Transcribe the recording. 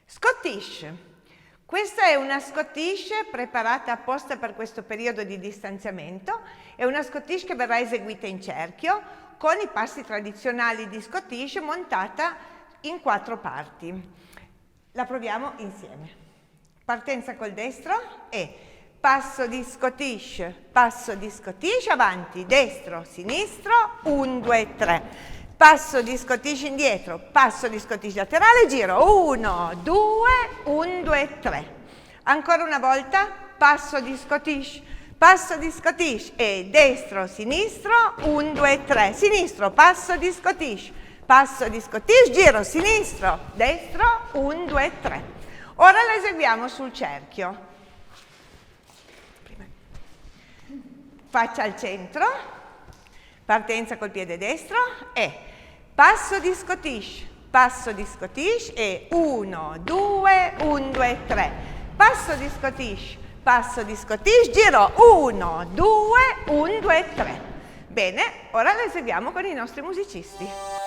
Scottish. Questa è una Scottish preparata apposta per questo periodo di distanziamento. È una Scottish che verrà eseguita in cerchio con i passi tradizionali di Scottish montata in 4 parti. La proviamo insieme. Partenza col destro e passo di Scottish, avanti, destro, sinistro, 1, 2, 3. Passo di Scottish indietro, passo di Scottish laterale, giro, 1, 2, 1, 2, 3. Ancora una volta, passo di Scottish e destro, sinistro, 1, 2, 3. Sinistro, passo di Scottish, giro, sinistro, destro, 1, 2, 3. Ora la eseguiamo sul cerchio. Faccia al centro, partenza col piede destro e passo di Scottish e 1, 2, 1, 2, 3. Passo di Scottish, giro, 1, 2, 1, 2, 3. Bene, ora la eseguiamo con i nostri musicisti.